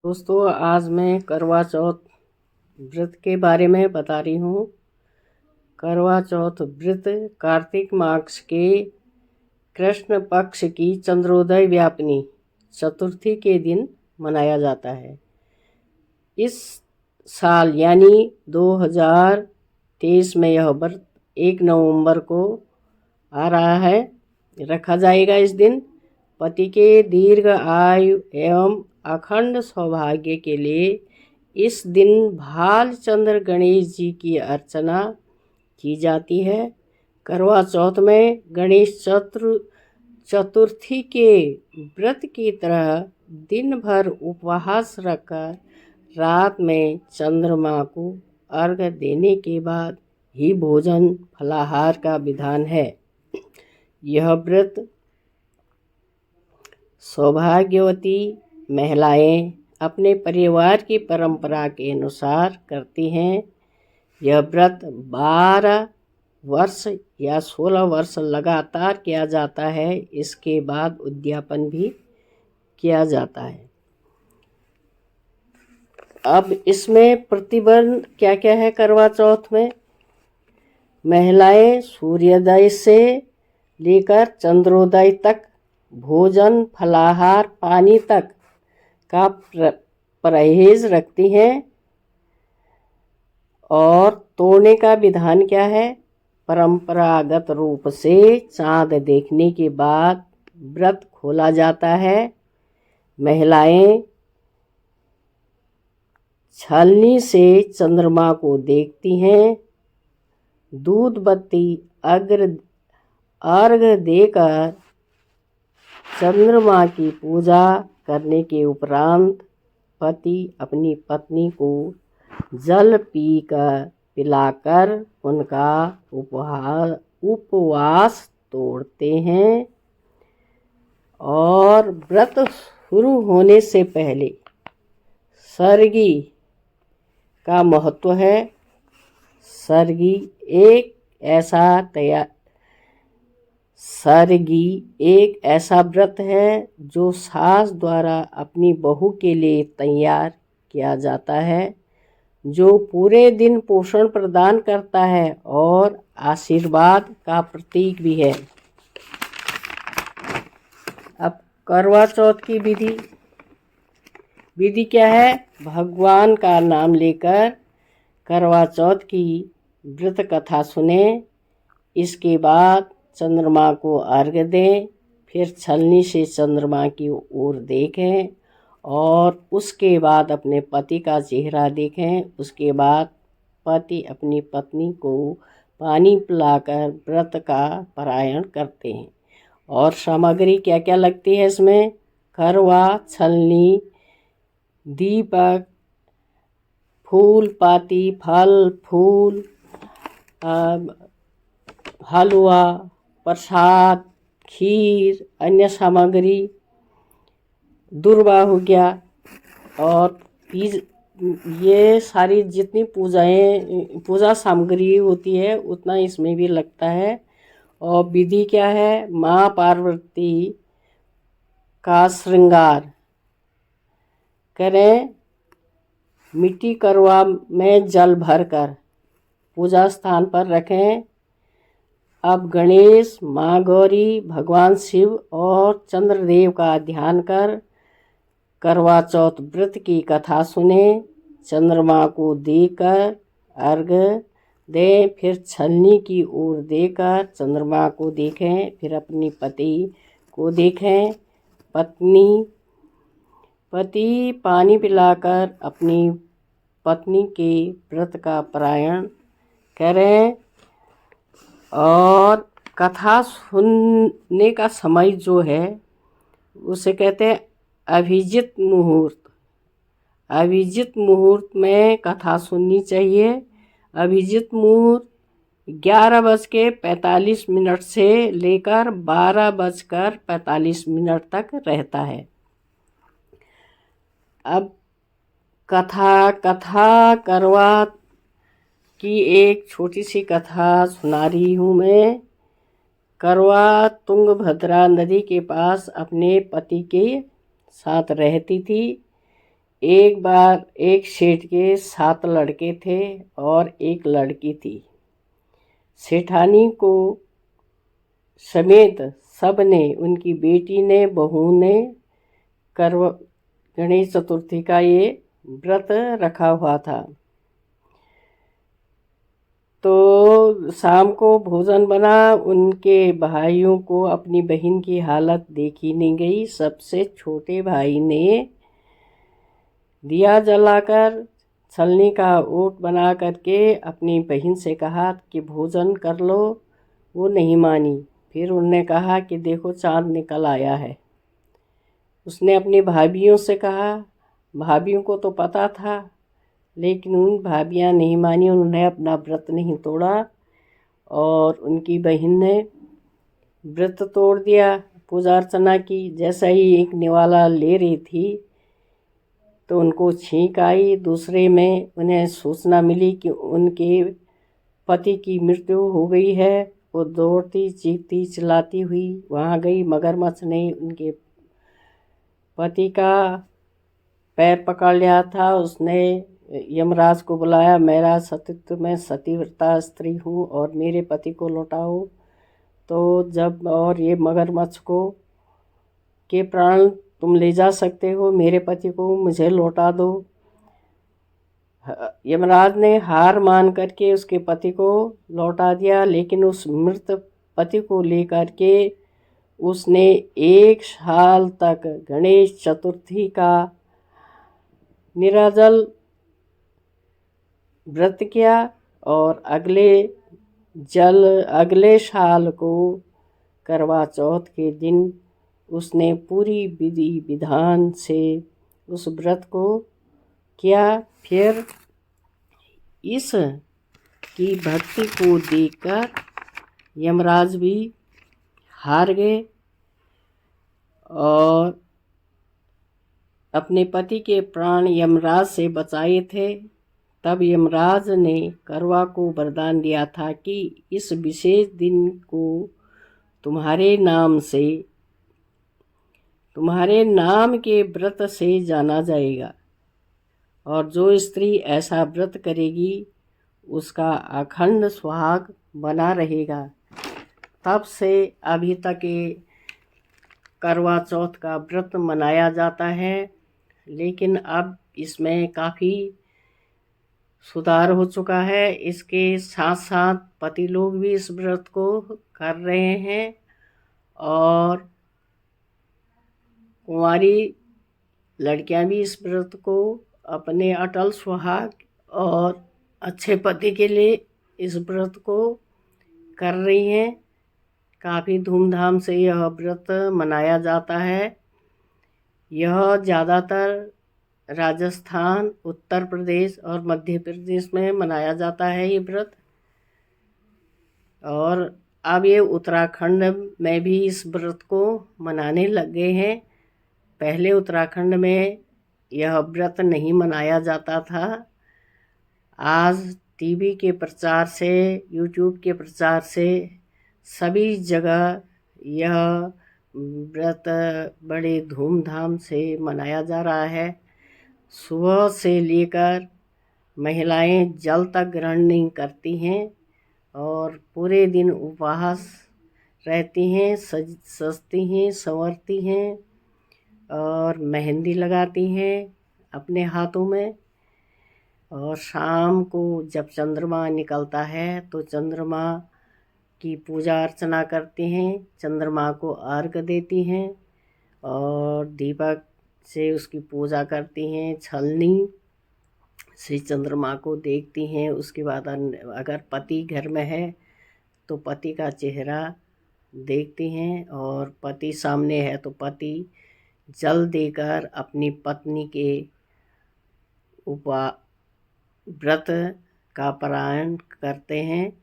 दोस्तों, आज मैं करवा चौथ व्रत के बारे में बता रही हूँ। करवा चौथ व्रत कार्तिक मास के कृष्ण पक्ष की चंद्रोदय व्यापिनी चतुर्थी के दिन मनाया जाता है। इस साल यानी 2023 में यह व्रत 1 नवंबर को आ रहा है, रखा जाएगा। इस दिन पति के दीर्घ आयु एवं अखंड सौभाग्य के लिए इस दिन भालचंद्र गणेश जी की अर्चना की जाती है। करवा चौथ में गणेश चतुर्थी के व्रत की तरह दिन भर उपवास रखकर रात में चंद्रमा को अर्घ्य देने के बाद ही भोजन फलाहार का विधान है। यह व्रत सौभाग्यवती महिलाएं अपने परिवार की परंपरा के अनुसार करती हैं। यह व्रत 12 वर्ष या 16 वर्ष लगातार किया जाता है। इसके बाद उद्यापन भी किया जाता है। अब इसमें प्रतिबंध क्या क्या है? करवा चौथ में महिलाएं सूर्योदय से लेकर चंद्रोदय तक भोजन फलाहार पानी तक का परहेज रखती हैं। और तोड़ने का विधान क्या है? परंपरागत रूप से चांद देखने के बाद व्रत खोला जाता है। महिलाएं छलनी से चंद्रमा को देखती हैं। दूध बत्ती अर्घ्य देकर चंद्रमा की पूजा करने के उपरांत पति अपनी पत्नी को जल पिलाकर उनका उपवास तोड़ते हैं। और व्रत शुरू होने से पहले सरगी का महत्व है। सरगी एक ऐसा व्रत है जो सास द्वारा अपनी बहू के लिए तैयार किया जाता है, जो पूरे दिन पोषण प्रदान करता है और आशीर्वाद का प्रतीक भी है। अब करवा चौथ की विधि क्या है? भगवान का नाम लेकर करवा चौथ की व्रत कथा सुने। इसके बाद चंद्रमा को अर्घ्य दें, फिर छलनी से चंद्रमा की ओर देखें और उसके बाद अपने पति का चेहरा देखें। उसके बाद पति अपनी पत्नी को पानी पिलाकर व्रत का पारायण करते हैं। और सामग्री क्या क्या लगती है इसमें? करवा, छलनी, दीपक, फूल पाती, फल फूल, हलवा, प्रसाद, खीर, अन्य सामग्री, दूर्वा हो गया। और ये सारी जितनी पूजा सामग्री होती है उतना इसमें भी लगता है। और विधि क्या है? माँ पार्वती का श्रृंगार करें। मिट्टी करवा में जल भरकर पूजा स्थान पर रखें। अब गणेश, माँ गौरी, भगवान शिव और चंद्रदेव का ध्यान कर करवा चौथ व्रत की कथा सुने। चंद्रमा को देकर अर्घ्य दें, फिर छलनी की ओर देकर चंद्रमा को देखें, फिर अपनी पति को देखें। पति पानी पिलाकर अपनी पत्नी के व्रत का पारायण करें। और कथा सुनने का समय जो है उसे कहते हैं अभिजित मुहूर्त। अभिजित मुहूर्त में कथा सुननी चाहिए। अभिजित मुहूर्त 11:45 से लेकर 12:45 तक रहता है। अब कथा करवा की एक छोटी सी कथा सुना रही हूँ मैं। करवा तुंगभद्रा नदी के पास अपने पति के साथ रहती थी। एक बार एक सेठ के 7 लड़के थे और एक लड़की थी। सेठानी को समेत सब ने, उनकी बेटी ने, बहू ने गणेश चतुर्थी का ये व्रत रखा हुआ था। तो शाम को भोजन बना। उनके भाइयों को अपनी बहन की हालत देखी नहीं गई। सबसे छोटे भाई ने दिया जलाकर छलनी का ओट बना करके अपनी बहन से कहा कि भोजन कर लो। वो नहीं मानी। फिर उन्होंने कहा कि देखो चाँद निकल आया है। उसने अपनी भाभियों से कहा। भाभियों को तो पता था, लेकिन उन भाभियाँ नहीं मानी। उन्होंने अपना व्रत नहीं तोड़ा और उनकी बहन ने व्रत तोड़ दिया। पूजा अर्चना की। जैसा ही एक निवाला ले रही थी तो उनको छींक आई। दूसरे में उन्हें सूचना मिली कि उनके पति की मृत्यु हो गई है। वो दौड़ती चीखती चिल्लाती हुई वहाँ गई। मगरमच्छ ने उनके पति का पैर पकड़ लिया था। उसने यमराज को बुलाया, मेरा सतीत्व में सतीव्रता स्त्री हूँ और मेरे पति को लौटाओ। तो जब और ये मगरमच्छ को के प्राण तुम ले जा सकते हो, मेरे पति को मुझे लौटा दो। यमराज ने हार मान करके उसके पति को लौटा दिया, लेकिन उस मृत पति को लेकर के उसने 1 साल तक गणेश चतुर्थी का निराजल व्रत किया और अगले साल को करवा चौथ के दिन उसने पूरी विधि विधान से उस व्रत को किया। फिर इस की भक्ति को देखकर यमराज भी हार गए और अपने पति के प्राण यमराज से बचाए थे। तब यमराज ने करवा को वरदान दिया था कि इस विशेष दिन को तुम्हारे नाम के व्रत से जाना जाएगा और जो स्त्री ऐसा व्रत करेगी उसका अखंड सुहाग बना रहेगा। तब से अभी तक ये करवा चौथ का व्रत मनाया जाता है, लेकिन अब इसमें काफ़ी सुधार हो चुका है। इसके साथ साथ पति लोग भी इस व्रत को कर रहे हैं और कुंवारी लड़कियां भी इस व्रत को अपने अटल सुहाग और अच्छे पति के लिए इस व्रत को कर रही हैं। काफ़ी धूमधाम से यह व्रत मनाया जाता है। यह ज़्यादातर राजस्थान, उत्तर प्रदेश और मध्य प्रदेश में मनाया जाता है ये व्रत। और अब ये उत्तराखंड में भी इस व्रत को मनाने लग गए हैं। पहले उत्तराखंड में यह व्रत नहीं मनाया जाता था। आज टीवी के प्रचार से, यूट्यूब के प्रचार से सभी जगह यह व्रत बड़े धूमधाम से मनाया जा रहा है। सुबह से लेकर महिलाएं जल तक ग्रहण नहीं करती हैं और पूरे दिन उपवास रहती हैं, सजती हैं, संवरती हैं और मेहंदी लगाती हैं अपने हाथों में। और शाम को जब चंद्रमा निकलता है तो चंद्रमा की पूजा अर्चना करती हैं, चंद्रमा को अर्घ्य देती हैं और दीपक से उसकी पूजा करती हैं, छलनी से चंद्रमा को देखती हैं। उसके बाद अगर पति घर में है तो पति का चेहरा देखती हैं और पति सामने है तो पति जल देकर अपनी पत्नी के व्रत का पारायण करते हैं।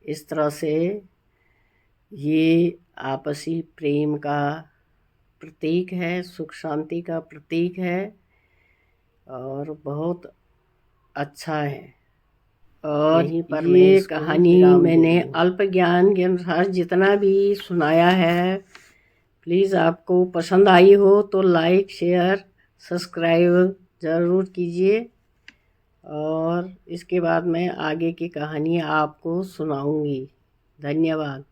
इस तरह से ये आपसी प्रेम का प्रतीक है, सुख शांति का प्रतीक है और बहुत अच्छा है। और ये कहानी मैंने अल्प ज्ञान के अनुसार जितना भी सुनाया है, प्लीज़ आपको पसंद आई हो तो लाइक, शेयर, सब्सक्राइब ज़रूर कीजिए। और इसके बाद मैं आगे की कहानी आपको सुनाऊंगी। धन्यवाद।